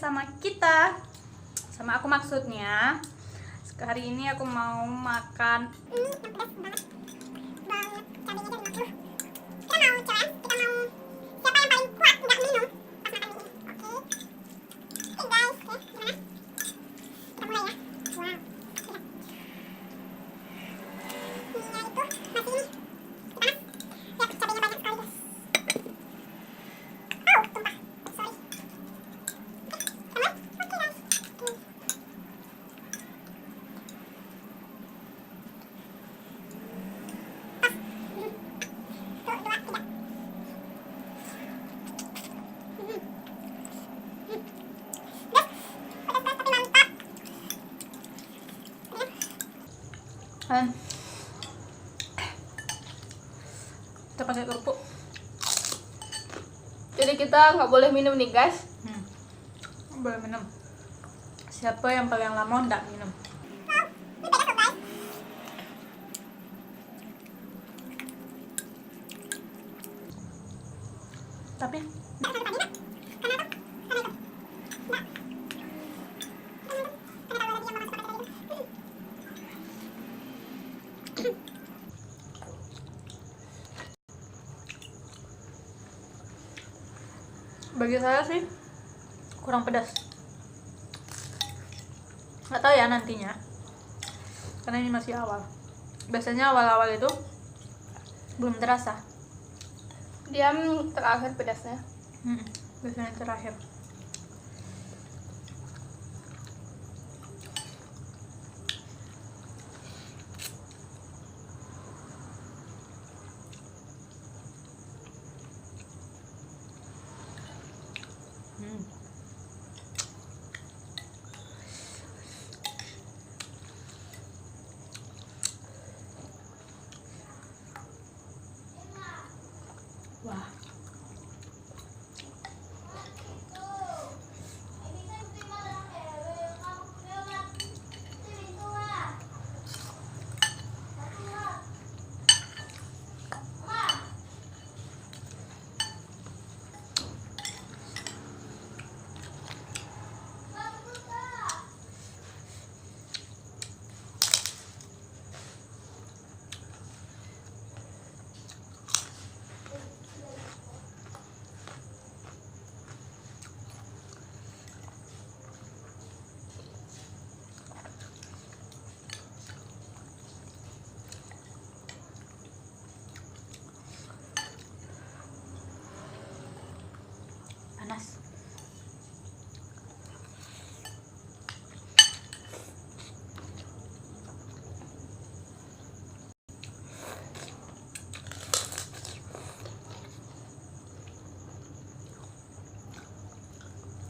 sama kita. Sama aku maksudnya. Hari ini aku mau makan dan kita pakai kerupuk. Jadi kita nggak boleh minum nih guys. Boleh minum. Siapa yang paling lama nggak minum? Tapi bagi saya sih kurang pedas. Nggak tahu ya nantinya, karena ini masih awal. Biasanya awal-awal itu belum terasa. Dia terakhir pedasnya. Biasanya terakhir. Wah. Panas.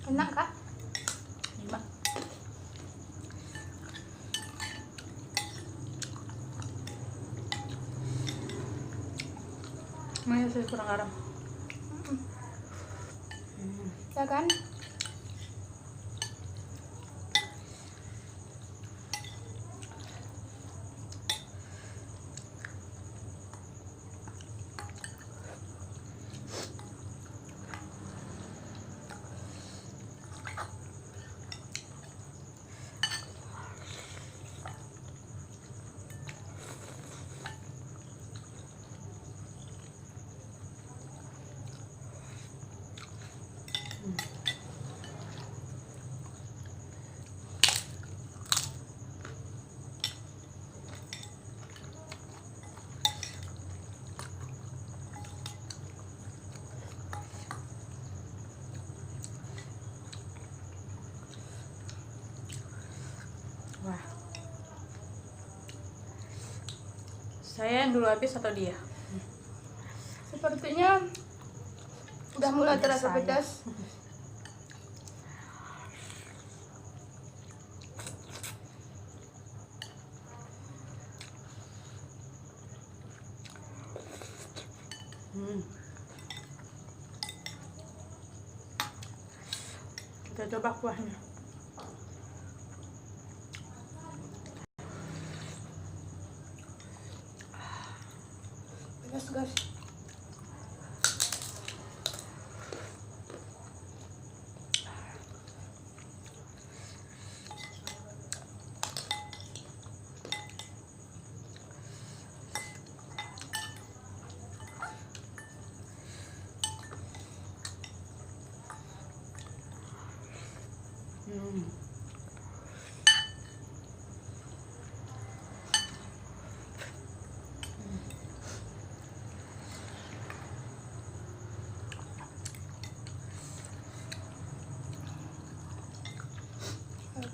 Enak kah? Enak. Ini sih kurang garam. Ya kan? Wah. Saya yang dulu habis atau dia? Sepertinya udah mulai terasa Saya. pedas. Kita coba kuahnya. Pedas guys.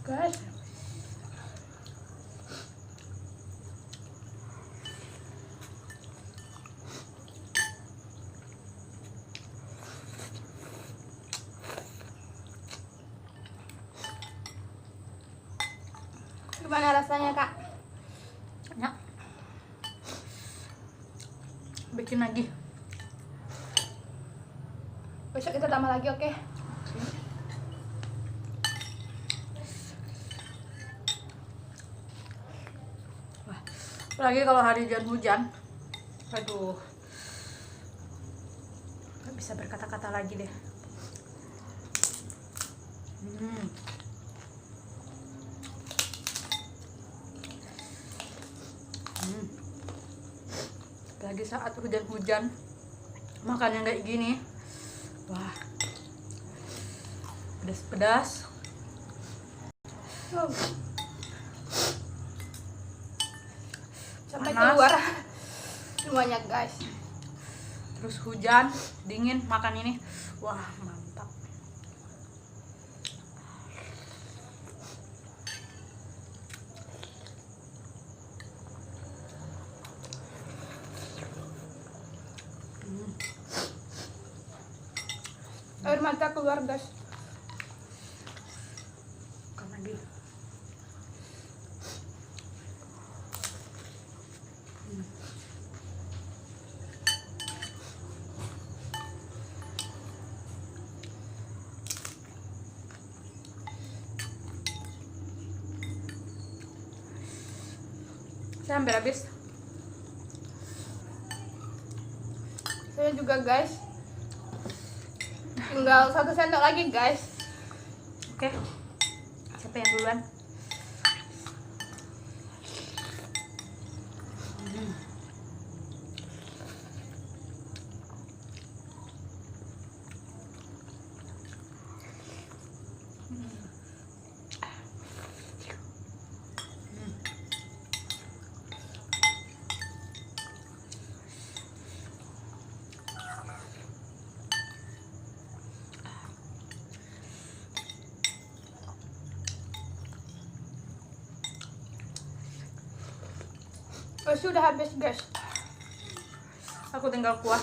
Guys, gimana rasanya kak? Enak. Bikin lagi. Besok kita tambah lagi, oke? Apalagi kalau hari hujan, aduh, nggak bisa berkata-kata lagi deh. Apalagi saat hujan-hujan, makan yang kayak gini, wah, pedas-pedas. Sampai Panas. keluar semuanya guys. Terus hujan, dingin, makan ini, wah mantap. Air mata keluar guys. Makan lagi. Saya hampir habis. Saya juga guys. Tinggal 1 sendok lagi guys. Oke, siapa yang duluan? Oh, sudah habis guys. Aku tinggal kuah.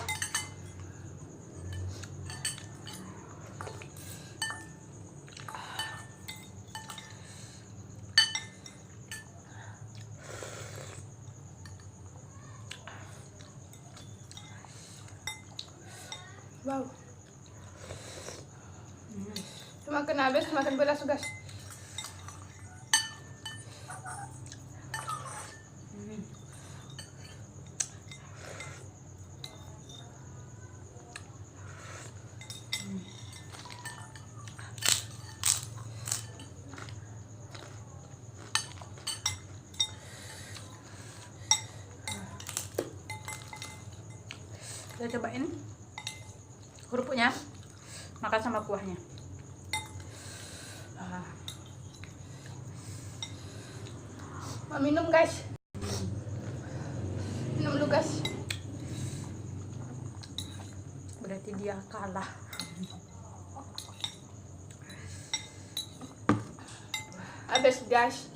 Wow. Semakin habis semakin pedas guys. Kita cobain kerupuknya, makan sama kuahnya. Mau minum guys. Minum dulu guys. Berarti dia kalah. Habis guys.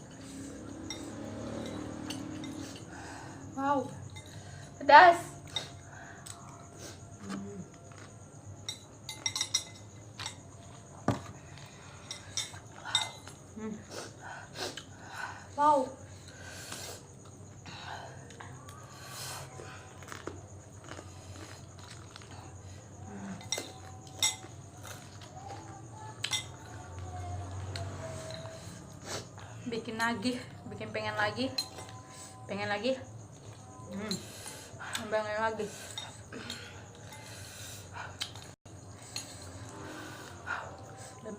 Wow. Pedas. Wow. Bikin lagi, pengen lagi, pengen lagi, lagi. Dan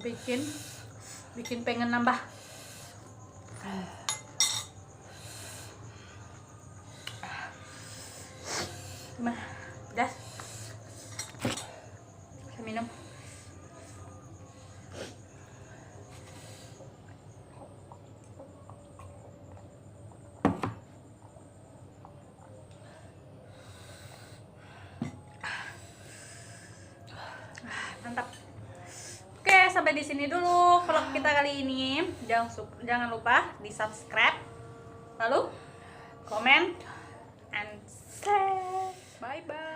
bikin pengen nambah. Gimana? Pedas? Saya minum. sampai di sini dulu vlog kita kali ini. Jangan lupa di subscribe, lalu comment and share. Bye bye.